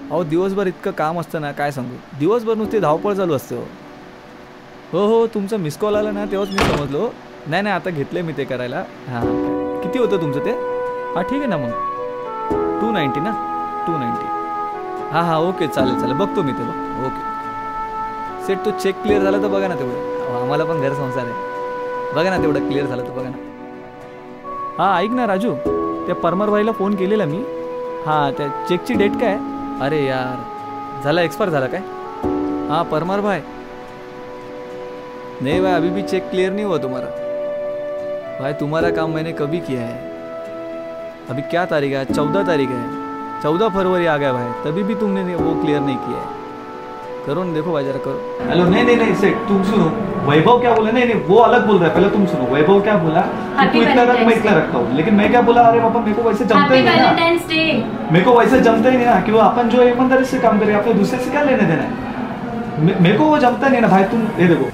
अहो दिवसभर इतकं काम असतं ना, काय सांगू. दिवसभर नुसती धावपळ चालू असते. हो हो तुमचा मिस कॉल आला ना तेव्हाच मी समजलो. नाही नाही आता घेतलं मी ते करायला. हां किती होतं तुमचं ते? हां ठीक आहे ना मग 290 ना 290. हां हां ओके चालेल चालेल बघतो मी ते बघतो. ओके सेट तो चेक क्लिअर झाला तर बघा ना तेवढं. आम्हाला पण घर संसार आहे. बघा ना तेवढं क्लिअर झालं तर बघा ना. हां ऐक ना राजू, त्या परमरभाईला फोन केलेला मी. हां त्या चेकची डेट काय? अरे यार झाला एक्सपायर झाला काय? हाँ परमार भाई नहीं भाई अभी भी चेक क्लियर नहीं हुआ तुम्हारा. भाई तुम्हारा काम मैंने कभी किया है. अभी क्या तारीख है? 14 तारीख है. 14 फरवरी आ गया भाई तभी भी तुमने वो क्लियर नहीं किया है. करो ना देखो भाई जरा करो. हेलो नहीं नहीं नहीं सेठ तुम सुनो. वैभव क्या बोला? नहीं नहीं वो अलग बोल रहा है. पहले तुम सुनो. वैभव क्या बोला कि तू इतना रख मैं इतना रखता हूँ. लेकिन मैं क्या बोला अरे पापा मेरे को वैसे जमता ही नहीं ना. मेरे को वैसे जमता ही नहीं ना कि वो अपन जो ईमानदारी से काम करे अपने दूसरे से क्या लेने देना है. मेरे को वो जमता नहीं ना भाई. तुम ये देखो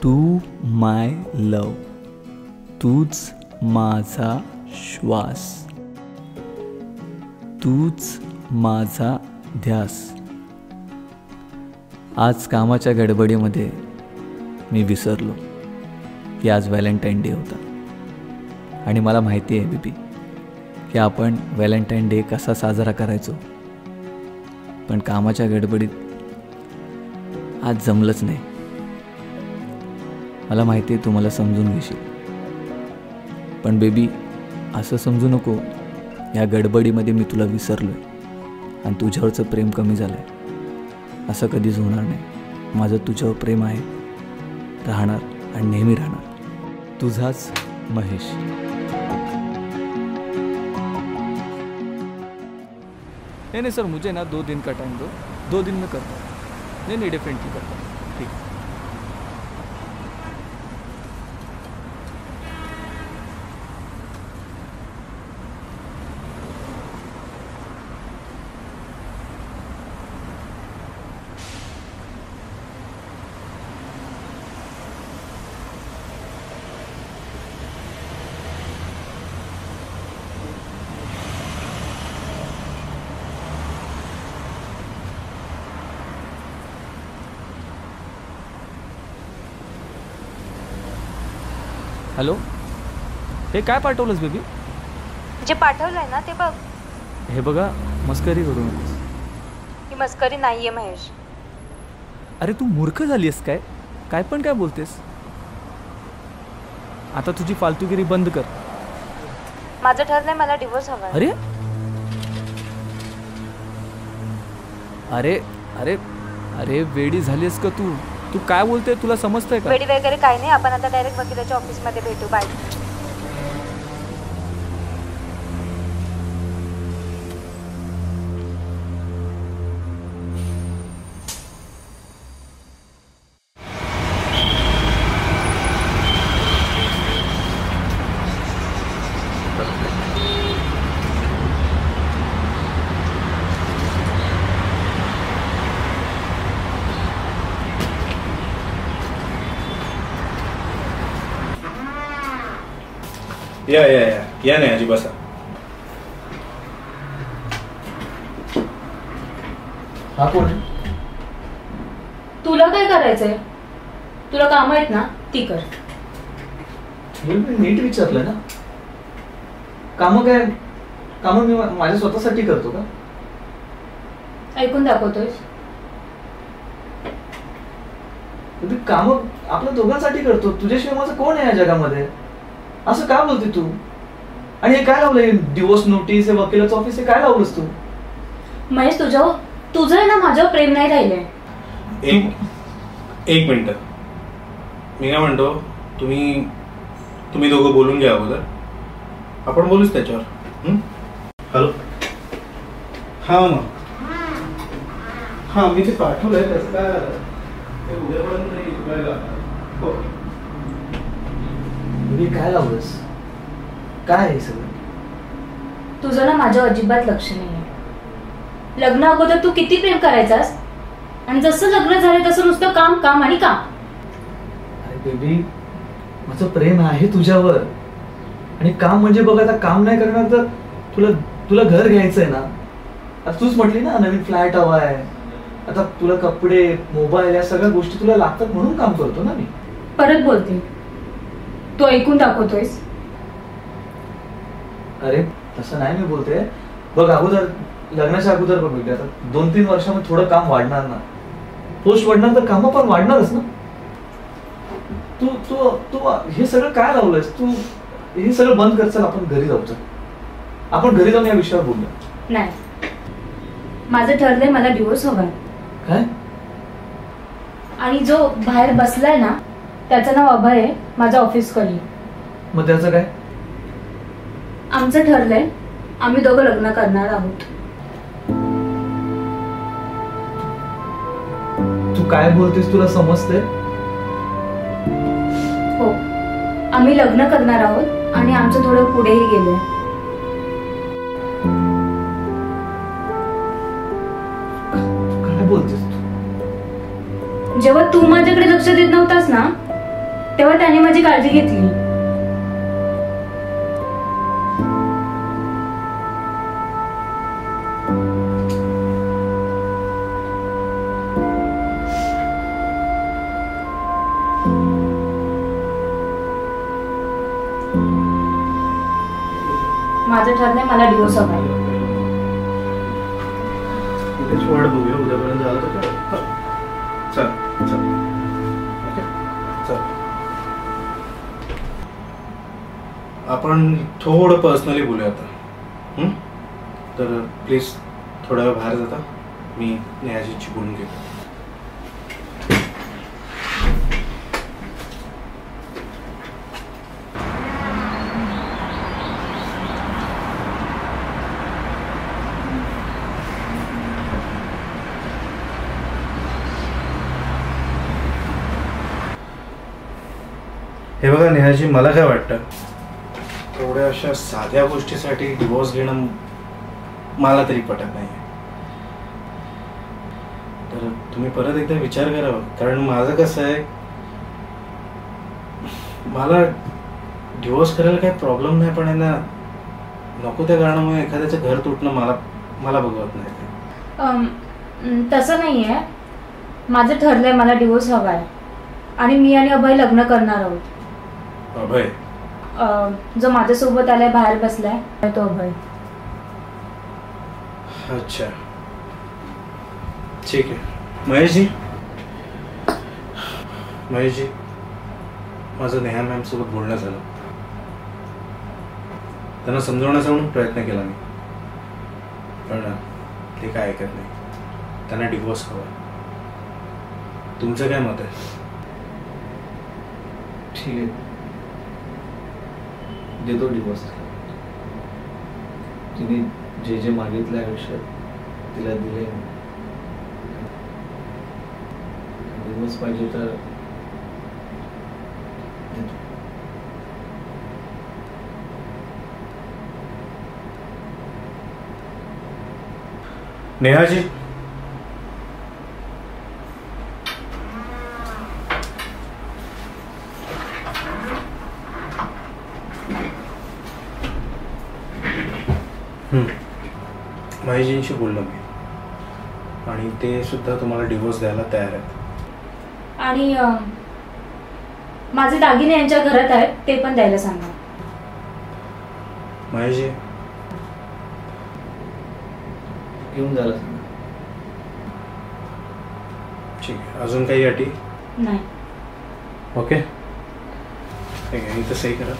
तू माय लव, तूच माझा श्वास, तूच माझा ध्यास. आज कामाच्या गडबडीमध्ये मी विसरलो की आज व्हॅलेंटाईन डे होता. आणि मला माहिती आहे बेबी की आपण व्हॅलेंटाईन डे कसा साजरा करायचो. पण कामाच्या गडबडीत आज जमलंच नाही. मला माहिती आहे तू मला समजून घेशील. पण बेबी असं समजू नको या गडबडीमध्ये मी तुला विसरलो आहे आणि तुझ्यावरचं प्रेम कमी झालं आहे. असं कधीच होणार नाही. माझं तुझ्यावर प्रेम आहे, राहणार आणि नेहमी राहणार. तुझाच महेश. नहीं सर मुझे ना 2 दिन का टाइम दो. 2 दिन में करता हूँ. नहीं डेफिनेटली करता हूँ. ठीक है. हॅलो हे काय पाठवलंस बेबी? जे पाठवलंय ना ते बघ. हे बघा मस्करी करू नकोस. ही मस्करी नाहीये महेश. अरे तू मूर्ख झालीस काय? काय पण काय बोलतेस? आता तुझी फालतूगिरी बंद कर. माझं ठरलंय मला डिवोर्स हवा. अरे अरे अरे अरे वेडी झालीस का तू? तू काय बोलते तुला समजतंय का? वेडी वगैरे काही नाही. आपण आता डायरेक्ट वकिलाच्या ऑफिसमध्ये भेटू. बाय. या नाही आजी बसा. हा कोण? तुला काय करायचंय? तुला काम आहेत ना ती कर. नीट विचारलं ना. काम काय? काम मी माझ्या स्वतःसाठी करतो का? ऐकून दाखवतोयस? काम आपल्या दोघांसाठी करतो. तुझ्याशिवाय माझं कोण आहे या जगामध्ये? असं काय बोलते तू? आणि हे काय लावलंय? डिवोर्स नोटीस, हे वकिलाचं ऑफिस, हे काय लावलंस तू? महेश तुझं ना माझ्यावर प्रेम नाही राहिलंय. एक मिनिट. मी काय म्हणतो तुम्ही दोघं बोलून घ्या अगोदर. आपण बोलूच त्याच्यावर. हॅलो. हा मग हा मी ते पाठवलंय त्याचं काय उद्यापर्यंत नाही. बेबी काय लावलंस? काय आहे सगळं? तुझं ना माझ्यावर अजिबात लक्ष नाहीये. लग्न अगोदर तू किती प्रेम करायचास आणि जसं लग्न झालं तसं नुसतं काम काम आणि काम. अरे बेबी, माझं प्रेम आहे तुझ्यावर. आणि काम म्हणजे बघ, आता काम नाही करणार तर तुला तुला घर घ्यायचंय ना. आता तूच म्हटली ना नवीन फ्लॅट हवा आहे. आता तुला कपडे, मोबाईल या सगळ्या गोष्टी तुला लागतात म्हणून काम करतो ना मी. परत बोलते, तू ऐकून दाखवतोयस. अरे तसं नाही मी बोलते. बघ अगोदर, लग्नाच्या अगोदर बघ बेबी, आता 2-3 वर्षामध्ये थोडं काम वाढणार ना. पोस्ट वाढणार तर कामं पण वाढणारच ना. तू तू तू हे सगळं काय लावलंयस? तू हे सगळं बंद कर. चल आपण घरी जाऊ. चल आपण घरी जाऊन या विषयावर बोलूया. नाही, माझं ठरलंय, मला डिवोर्स हवाय. काय? आणि जो बाहेर बसलाय ना त्याचं नाव अभय आहे, माझा ऑफिस कलीग. मग त्याचं काय? आमचं ठरलंय, आम्ही दोघं लग्न करणार आहोत. तू काय बोलतेस? तुला समजते? हो, आम्ही लग्न करणार आहोत आणि आमचं थोडं पुढेही गेलोय. काय बोलतेस तू? जेव्हा तू माझ्याकडे लक्ष देत नव्हतास ना तेव्हा त्याने माझी काळजी घेतली. माझं ठरलंय, मला डिवोर्स हवाय. उद्याची वाट बघूया. उद्यापर्यंत झालं तर काय? चल चल ओके चल. आपण थोडं पर्सनली बोलूया आता. तर प्लीज थोडा वेळ बाहेर जाता. मी नेहाजीची बोलून घेतो. हे बघा नेहाजी, मला काय वाटतं, एवढ्या अशा साध्या गोष्टीसाठी डिवोर्स घेणं मला तरी पटत नाही. तर तुम्ही परत एकदा विचार करावा. कारण माझं कसं आहे, मला डिवोर्स करायला काही प्रॉब्लेम नाही, पण आहे ना नको त्या कारणामुळे एखाद्याचं घर तुटणं मला बघवत नाही. तसं नाहीये, माझं ठरलंय, मला डिवोर्स हवाय आणि मी आणि अभय लग्न करणार आहोत. अभय? जो माझ्यासोबत आलाय, बाहेर बसलाय, तो अभय. अच्छा ठीक आहे. महेशजी, माझं नेहा मॅम सोबत बोलणं झालं. त्यांना समजवण्याचा म्हणून प्रयत्न केला मी, पण ते काय ऐकत नाही. त्यांना डिवोर्स हवा. तुमचं काय मत आहे? ठीक आहे, देतो डिवोर्स. तिने जे जे मागितलं आयुष्यात तिला दिले. डिवोर्स पाहिजे तर देतो. नेहाजी, महेशजींशी बोललो मी आणि ते सुद्धा तुम्हाला डिवोर्स द्यायला तयार आहेत. आणि माझे दागिने यांच्या घरात आहेत, ते पण द्यायला सांगा. महेशजी, घेऊन जायला सांगा. ठीक आहे. अजून काही अटी? नाही. ओके ठीक आहे, इथं सही करा.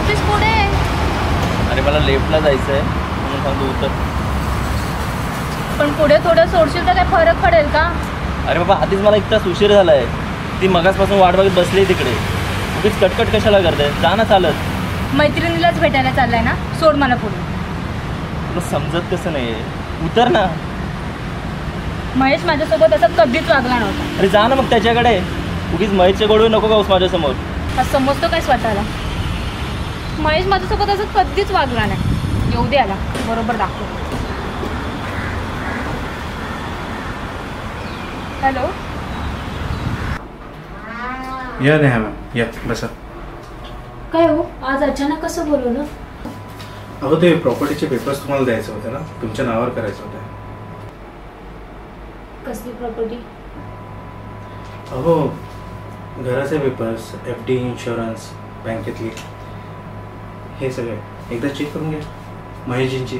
ऑफिस पुढे आहे. अरे मला लेफ्टला जायचं आहे म्हणून सांगतो उतर. पण पुढे थोडं सोडशील तर काय फरक पडेल का? अरे बाबा आधीच मला एक तास उशीर झाला आहे. ती मगासपासून वाट बघत बसली तिकडे. उगीच कटकट कशाला करते? जा ना चालत. मैत्रिणीलाच भेटायला चाललाय ना, सोड मला पुढे. तुला समजत कसं नाही? उतर ना. महेश माझ्यासोबत असं कधीच वागला नव्हता. अरे जा ना मग त्याच्याकडे. उगीच महेशचे गोडवे नको गाऊस माझ्यासमोर. हा समजतो काय स्वतःला? महेश माझ्यासोबत असं कधीच वागला नाही. येऊ दे आला, बरोबर दाखव. हॅलो. या नेहा मॅम, या बसा. काय हो, आज अचानक कसं बोलवलं? अहो ते प्रॉपर्टीचे पेपर्स तुम्हाला द्यायचे होते ना, तुमच्या नावावर करायचे होते. कसली प्रॉपर्टी? अहो घराचे पेपर्स, FD, इन्शुरन्स, बँकेतली, हे सगळे एकदा चेक करून घ्या. महेशजींची.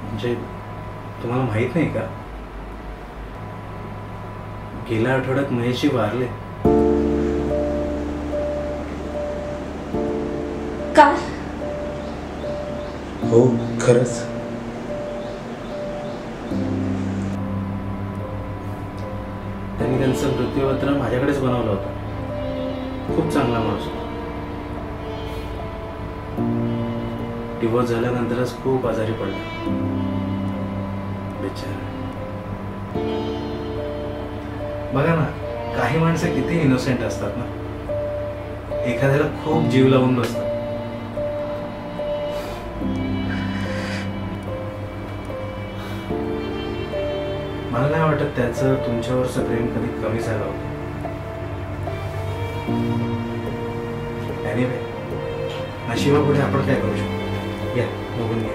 म्हणजे तुम्हाला माहित नाही का, गेल्या आठवड्यात महेशजी वारले. काय? हो खरंच. त्यांनी त्यांचं मृत्यूपत्र माझ्याकडेच बनवलं होतं. खूप चांगला माणूस होता. डिवोर्स झाल्यानंतरच खूप आजारी पडला बिचारा. बघा ना, काही माणसं किती इनोसेंट असतात ना, एखाद्याला खूप जीव लावून बसतात. मला नाही वाटत त्याचं तुमच्यावरचं प्रेम कधी कमी झालं होतं. एनिवे, नशिबापुढे आपण काय करू शकतो. या बघून घ्या.